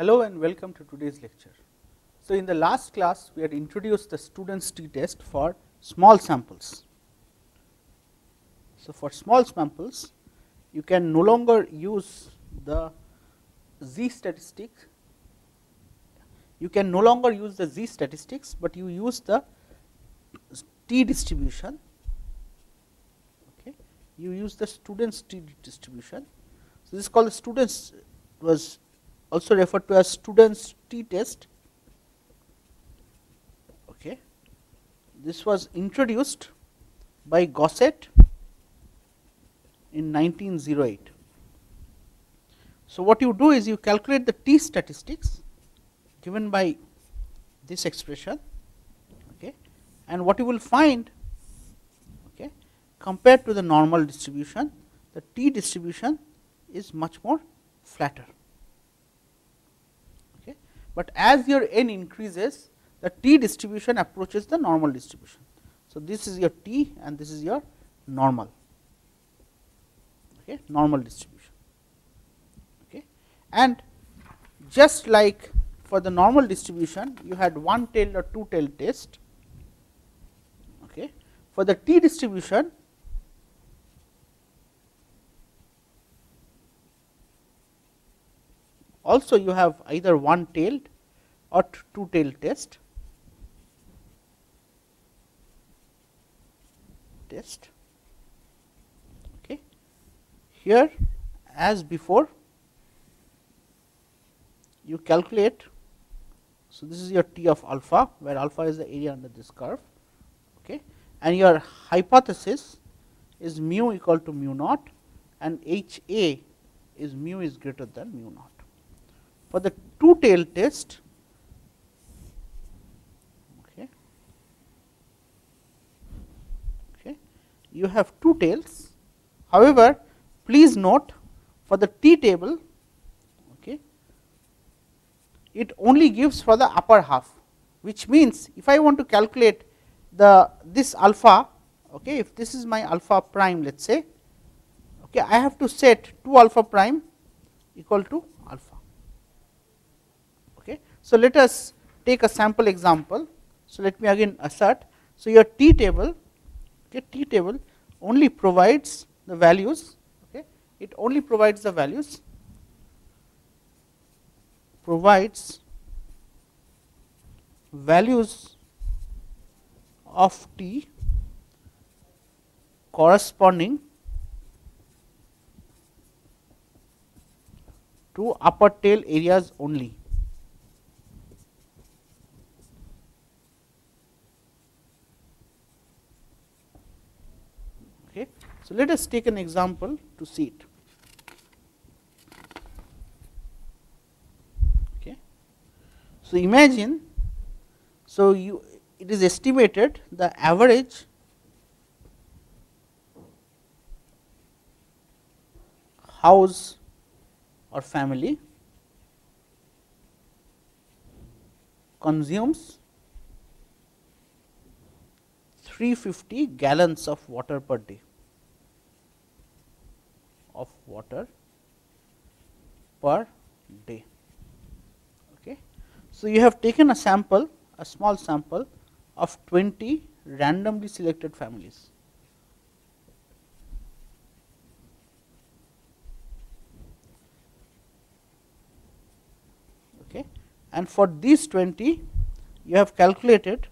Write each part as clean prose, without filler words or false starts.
Hello and welcome to today's lecture. So, in the last class we had introduced the student's t-test for small samples. So, for small samples you can no longer use the z statistics, but you use the t distribution. Okay. You use the student's t distribution. So, this is called the student's, was also referred to as student's t-test. Okay. This was introduced by Gossett in 1908. So, what you do is you calculate the t statistics given by this expression, okay, and what you will find, okay, compared to the normal distribution, the t distribution is much more flatter. Okay. But as your n increases, the t distribution approaches the normal distribution. So, this is your t and this is your normal, okay, normal distribution. Okay. And just like for the normal distribution, you had one-tailed or two-tailed test. Okay. For the t distribution, also you have either one-tailed or two-tailed test. Okay. Here, as before, you calculate. So, this is your t of alpha, where alpha is the area under this curve, okay, and your hypothesis is mu equal to mu naught and H A is mu is greater than mu naught. For the two-tailed test, okay, you have two tails. However, please note for the t table, okay, it only gives for the upper half, which means if I want to calculate this alpha, okay, if this is my alpha prime, let us say, okay, I have to set 2 alpha prime equal to alpha. Okay. So, let us take a sample example. So, let me again assert. So, your t table, okay, t table only provides the values, okay, it only provides the values, of t corresponding to upper tail areas only. Okay. So, let us take an example to see it. Okay. So, imagine, so it is estimated the average house or family consumes 350 gallons of water per day, Okay. So, you have taken a sample, a small sample of 20 randomly selected families. Okay. And for these 20, you have calculated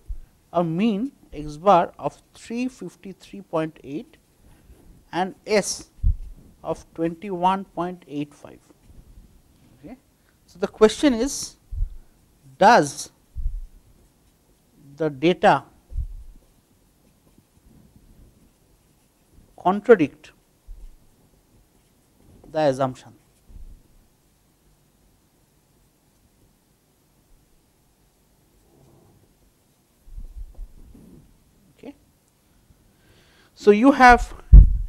a mean x bar of 353.8 and S of 21.85. Okay. So, the question is, does the data contradict the assumption? Okay. So, you have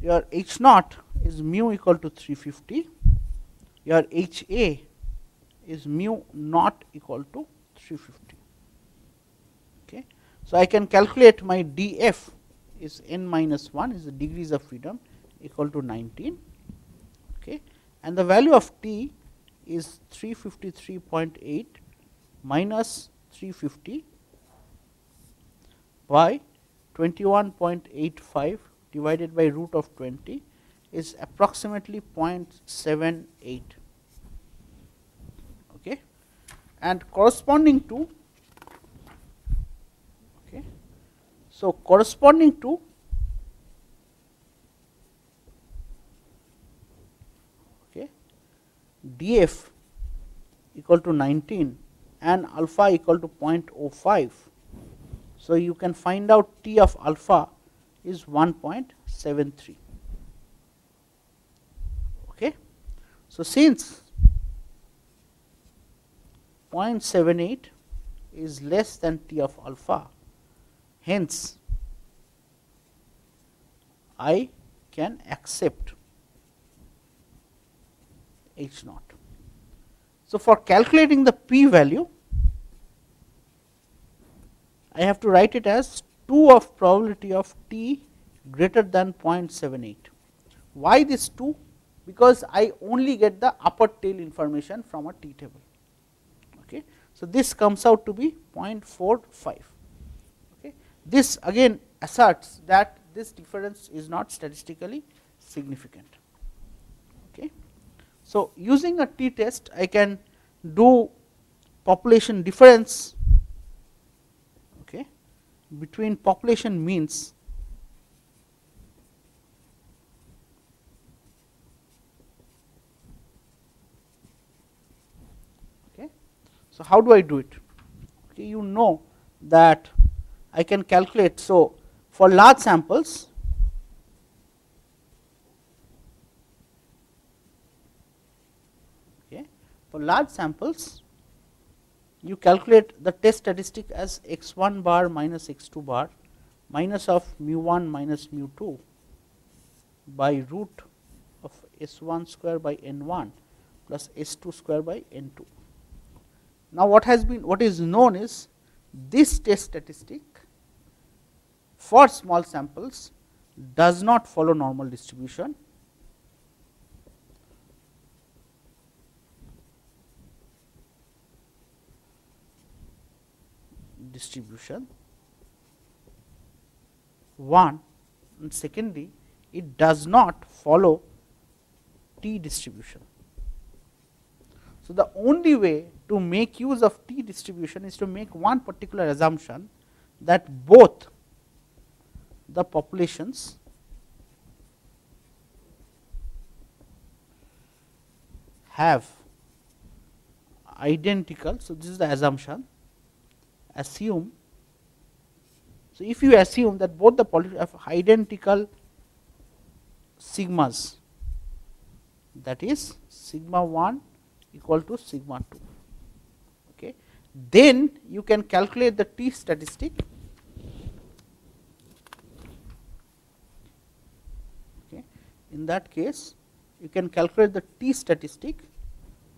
your H naught is mu equal to 350, your H A is mu naught equal to 350. Okay. So, I can calculate my df is n minus 1 is the degrees of freedom equal to 19, okay, and the value of t is 353.8 minus 350 by 21.85 divided by root of 20 is approximately 0.78. Okay. And corresponding to, okay, so corresponding to df equal to 19 and alpha equal to 0.05. So, you can find out T of alpha is 1.73. Okay. So, since 0.78 is less than T of alpha, hence I can accept H naught. So, for calculating the p value, I have to write it as 2 of probability of T greater than 0.78. Why this 2? Because I only get the upper tail information from a T table. Okay. So, this comes out to be 0.45. Okay. This again asserts that this difference is not statistically significant. Okay. So, using a T test, I can do population difference, okay, between population means okay. So, how do I do it? Okay, you know that I can calculate. So, for large samples, for large samples, you calculate the test statistic as x1 bar minus x2 bar minus of mu1 minus mu2 by root of s1 square by n1 plus s2 square by n2. Now, what is known is this test statistic for small samples does not follow normal distribution. One, and secondly, it does not follow T distribution. So, the only way to make use of T distribution is to make one particular assumption that both the populations have identical. So, this is the assumption. Assume. So, if you assume that both the populations have identical sigmas, that is sigma 1 equal to sigma 2, okay, then you can calculate the T statistic, okay. In that case, you can calculate the T statistic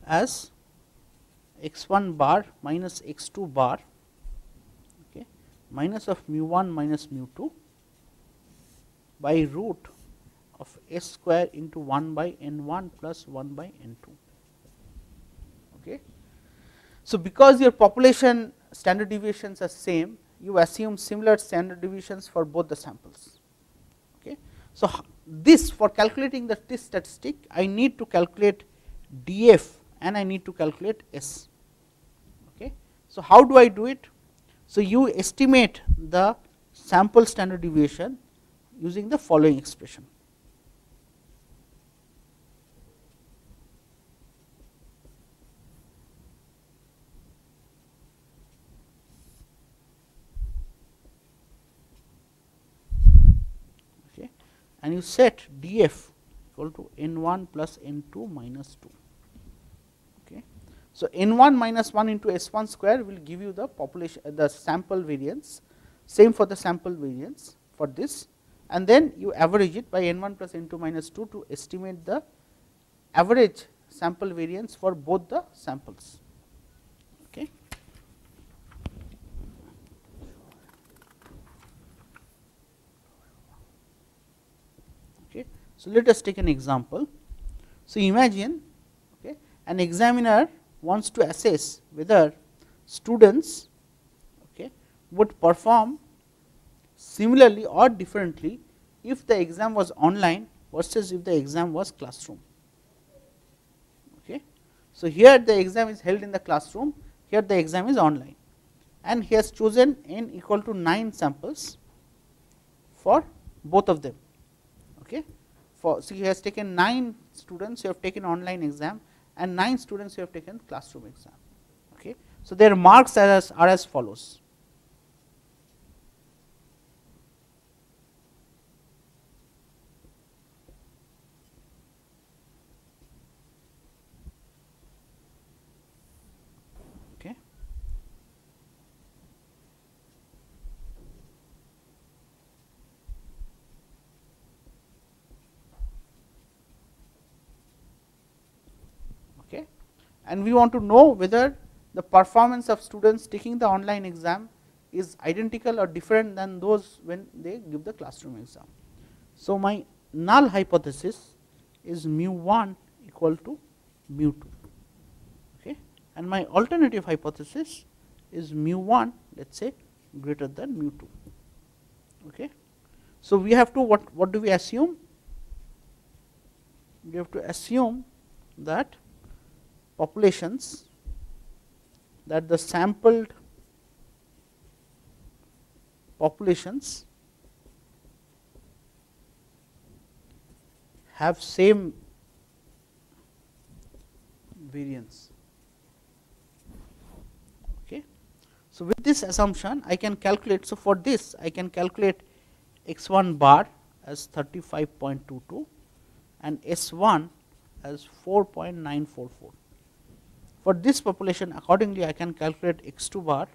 as x1 bar minus x2 bar, okay, minus of mu1 minus mu2 by root of s square into 1 by n1 plus 1 by n2. Okay. So, because your population standard deviations are same, you assume similar standard deviations for both the samples. Okay. So, this for calculating the T statistic, I need to calculate df and I need to calculate s. Okay. So, how do I do it? So, you estimate the sample standard deviation using the following expression. And you set df equal to n1 plus n2 minus 2. Okay. So, n1 minus 1 into s1 square will give you the population, the sample variance, same for the sample variance for this, and then you average it by n1 plus n2 minus 2 to estimate the average sample variance for both the samples. Okay. So, let us take an example. So, imagine, okay, an examiner wants to assess whether students would perform similarly or differently if the exam was online versus if the exam was classroom. So, here the exam is held in the classroom, here the exam is online, and he has chosen n equal to 9 samples for both of them. So, he has taken 9 students who have taken online exam and 9 students who have taken classroom exam. So, their marks are as follows. And we want to know whether the performance of students taking the online exam is identical or different than those when they give the classroom exam. So, my null hypothesis is mu1 equal to mu2, and my alternative hypothesis is mu1 let us say greater than mu2. So, we have to what do we assume? We have to assume that populations, that the sampled populations have same variance. So, with this assumption I can calculate. So, for this I can calculate x1 bar as 35.22 and S1 as 4.944. For this population accordingly I can calculate x2 bar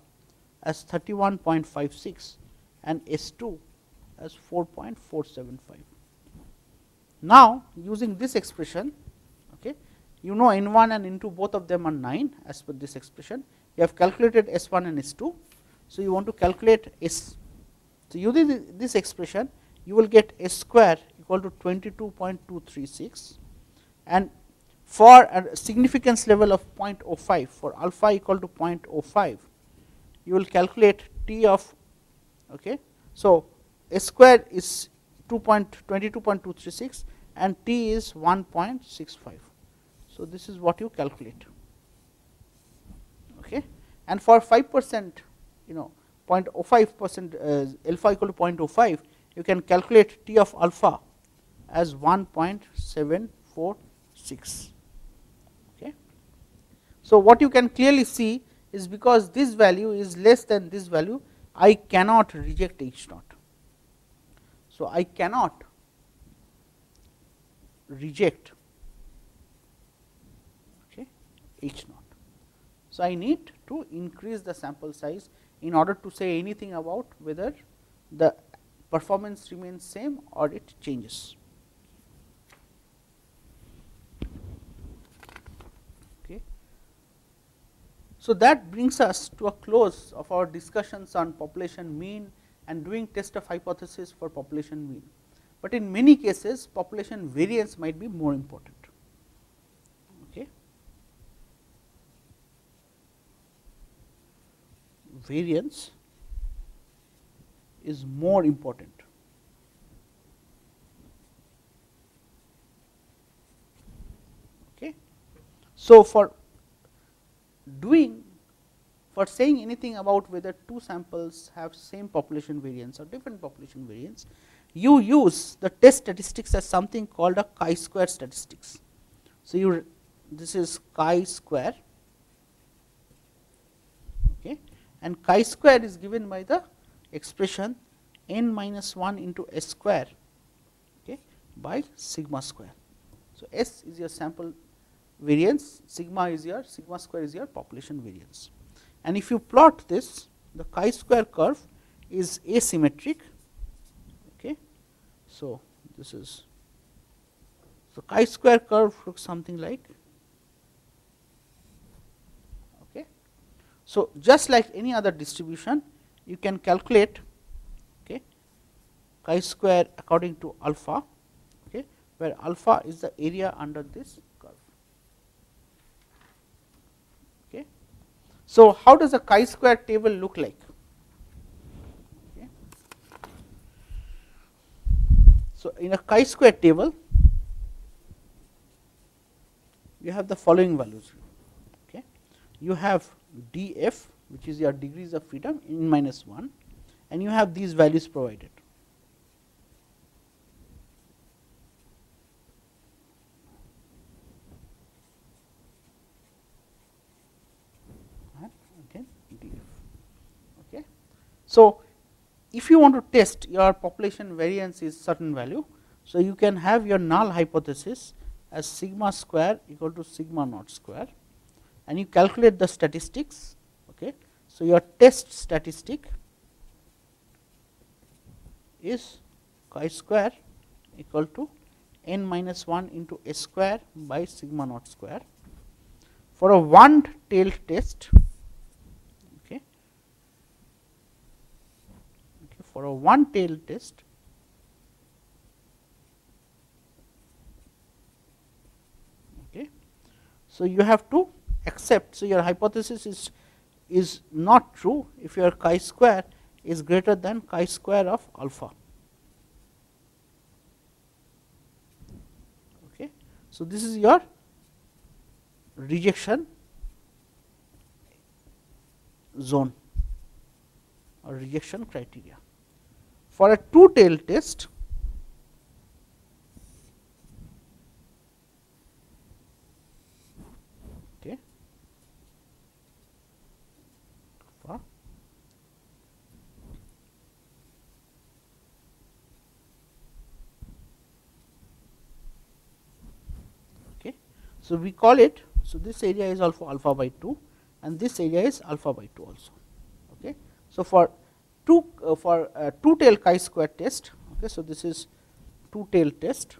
as 31.56 and S2 as 4.475. Now, using this expression, you know N1 and N2 both of them are 9 as per this expression. You have calculated S1 and S2. So, you want to calculate S. So, using this expression you will get S square equal to 22.236, and for a significance level of 0.05, for alpha equal to 0.05, you will calculate T of, so S square is 22.236 and T is 1.65. So, this is what you calculate, and for 5%, 0.05% alpha equal to 0.05, you can calculate T of alpha as 1.746. So, what you can clearly see is because this value is less than this value, I cannot reject H naught. So, I cannot reject H naught. So, I need to increase the sample size in order to say anything about whether the performance remains same or it changes. So, that brings us to a close of our discussions on population mean and doing test of hypothesis for population mean, but in many cases population variance might be more important. Variance is more important. So, for saying anything about whether two samples have same population variance or different population variance, you use the test statistics as something called a chi-square statistics. So, this is chi-square, and chi-square is given by the expression n minus 1 into S square by sigma square. So, S is your sample variance, sigma square is your population variance. And if you plot this, the chi-square curve is asymmetric. So, this is, so chi-square curve looks something like. So, just like any other distribution, you can calculate chi-square according to alpha, where alpha is the area under this curve. So, how does a chi-square table look like? Okay. So, in a chi-square table, you have the following values. Okay. You have df, which is your degrees of freedom, n minus 1, and you have these values provided. Okay, df. Okay. So, if you want to test your population variance is certain value, so you can have your null hypothesis as sigma square equal to sigma naught square, and you calculate the statistics. Okay. So, your test statistic is chi square equal to n minus 1 into s square by sigma naught square. For a one-tailed test, okay, for a one-tailed test, okay, so you have to accept. So, your hypothesis is not true if your chi square is greater than chi square of alpha. Okay. So, this is your rejection zone or rejection criteria. For a two-tailed test, okay, for okay, so we call it. So, this area is also alpha by 2 and this area is alpha by 2 also. Okay. So, for two-tailed chi-square test, okay, so this is two-tailed test.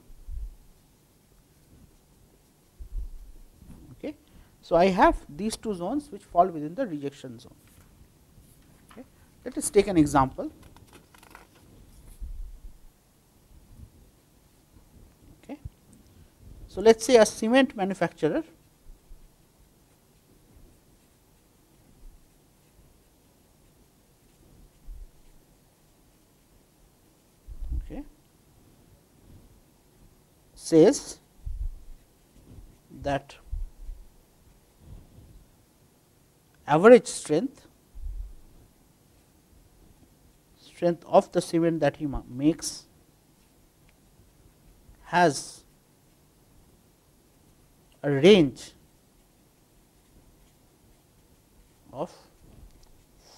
Okay. So, I have these two zones which fall within the rejection zone. Okay. Let us take an example. Okay. So, let us say a cement manufacturer says that average strength of the cement that he makes has a range of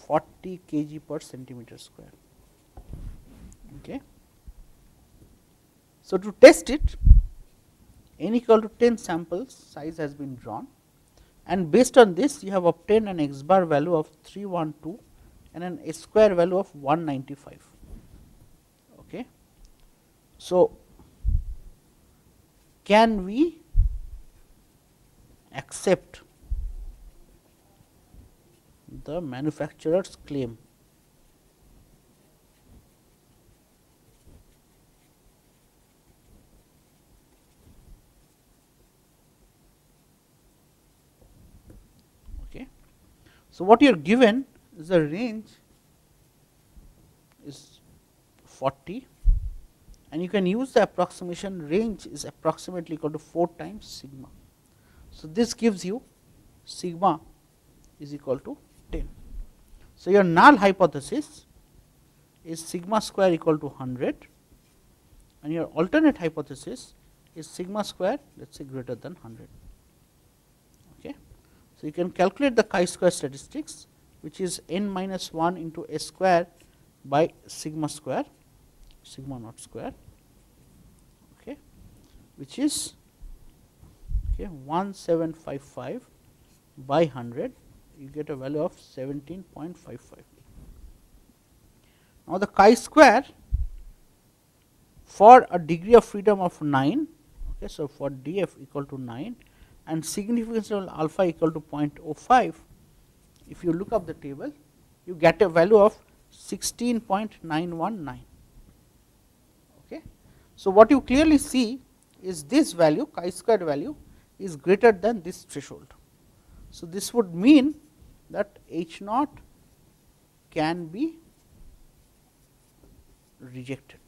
40 kg per centimeter square. Okay. So, to test it, n equal to 10 samples size has been drawn, and based on this you have obtained an x bar value of 312 and an s square value of 195. Okay. So, can we accept the manufacturer's claim? So, what you are given is the range is 40, and you can use the approximation range is approximately equal to 4 times sigma. So, this gives you sigma is equal to 10. So, your null hypothesis is sigma square equal to 100, and your alternate hypothesis is sigma square, let us say, greater than 100. Okay. So, you can calculate the chi-square statistics, which is n minus 1 into s square by sigma square, sigma naught square, okay, which is 1755 by 100, you get a value of 17.55. Now, the chi-square for a degree of freedom of 9, okay, so for df equal to 9 and significance of alpha equal to 0.05, if you look up the table, you get a value of 16.919. Okay. So, what you clearly see is this value, chi-square value, is greater than this threshold. So, this would mean that H naught can be rejected.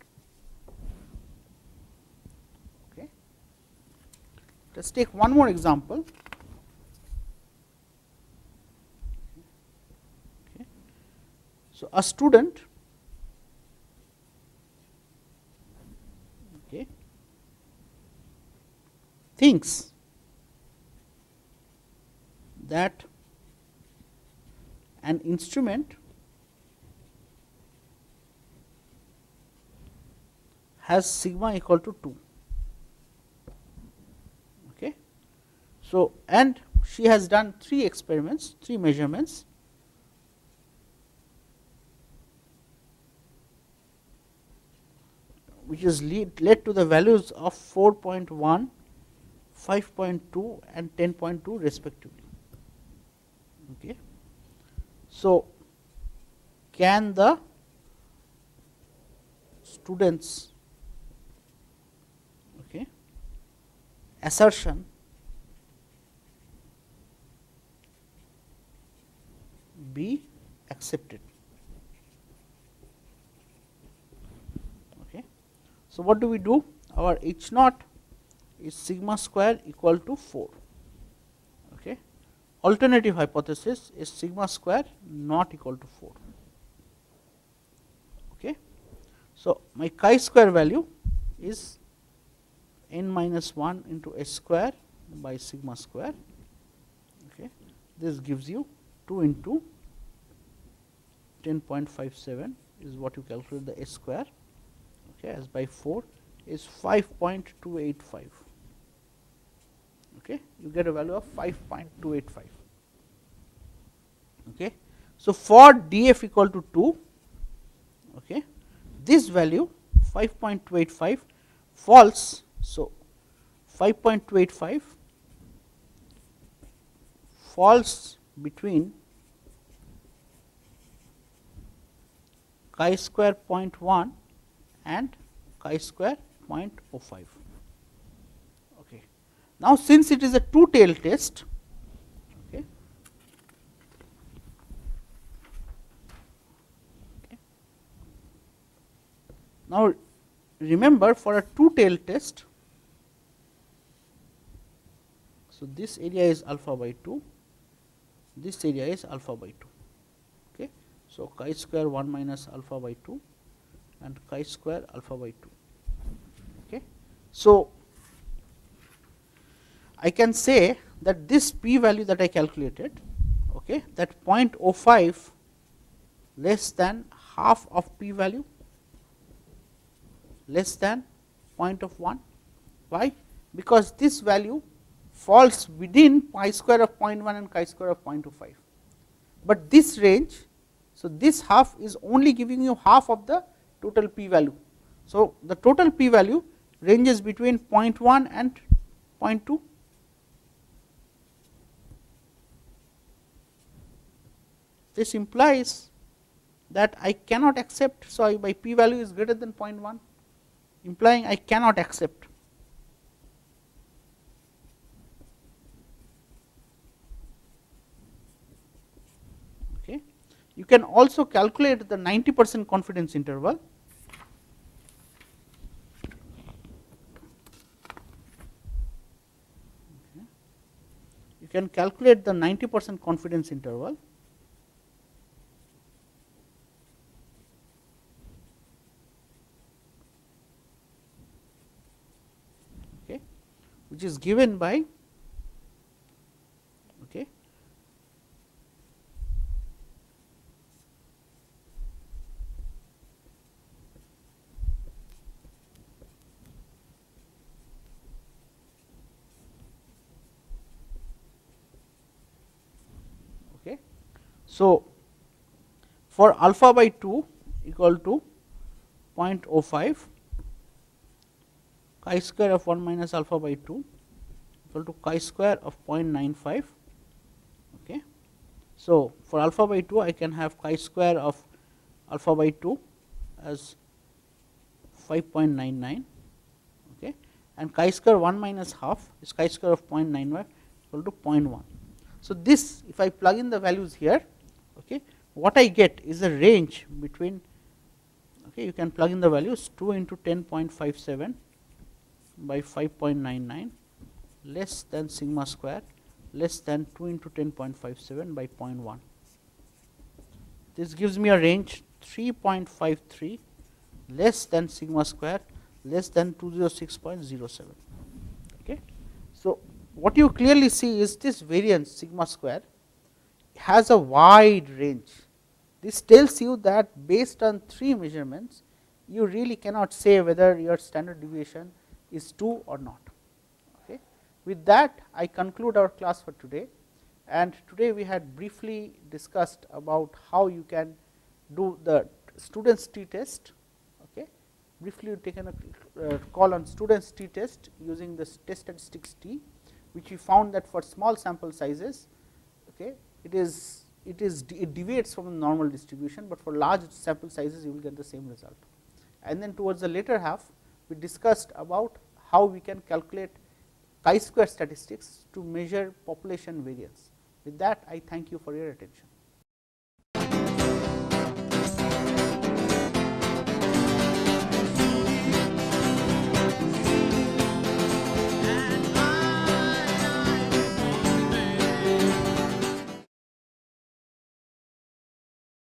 Okay. Let us take one more example. Okay. So, a student thinks that an instrument has sigma equal to 2. Okay. So, and she has done 3 experiments, 3 measurements, which is led to the values of 4.1, 5.2 and 10.2 respectively. Okay. So, can the students assertion be accepted? Okay. So, what do we do? Our H naught is sigma square equal to 4. Okay. Alternative hypothesis is sigma square not equal to 4. Okay. So, my chi square value is n minus 1 into h square by sigma square. Okay. This gives you 2 into 10.57 is what you calculate the h square, okay, as by 4 is 5.285. Okay. You get a value of 5.285. Okay. So, for df equal to 2, okay, this value 5.285 falls. So, 5.285 falls between chi square 0.1 and chi square 0.05. Okay. Now, since it is a two-tail test, okay, now remember, for a two-tail test, so this area is alpha by 2, this area is alpha by 2. Okay. So, chi square 1 minus alpha by 2 and chi square alpha by 2. Okay. So, I can say that this p value that I calculated, okay, that 0.05 less than half of p value, less than 0.1. Why? Because this value falls within pi square of 0.1 and chi square of 0.25, but this range, so this half is only giving you half of the total p value. So, the total p value ranges between 0.1 and 0.2. This implies that I cannot accept. So, my p value is greater than 0.1, implying I cannot accept. Okay. You can also calculate the 90% confidence interval. Okay. You can calculate the 90% confidence interval. Which is given by, okay, okay. So, for alpha by 2 equal to 0.05, chi square of 1 minus alpha by 2 equal to chi square of 0.95. Okay. So, for alpha by 2 I can have chi square of alpha by 2 as 5.99, okay, and chi square 1 minus half is chi square of 0.95 equal to 0.1. So, this if I plug in the values here, okay, what I get is a range between, okay, you can plug in the values 2 into 10.57 by 5.99 less than sigma square less than 2 into 10.57 by 0.1. This gives me a range 3.53 less than sigma square less than 206.07. Okay. So, what you clearly see is this variance sigma square has a wide range. This tells you that based on 3 measurements, you really cannot say whether your standard deviation is 2 or not. Okay. With that, I conclude our class for today, and today we had briefly discussed about how you can do the student's t-test. Okay. Briefly taken a call on student's t-test using the test statistics t, which we found that for small sample sizes, okay, it deviates from the normal distribution, but for large sample sizes you will get the same result. And then towards the later half, we discussed about how we can calculate chi-square statistics to measure population variance. With that, I thank you for your attention.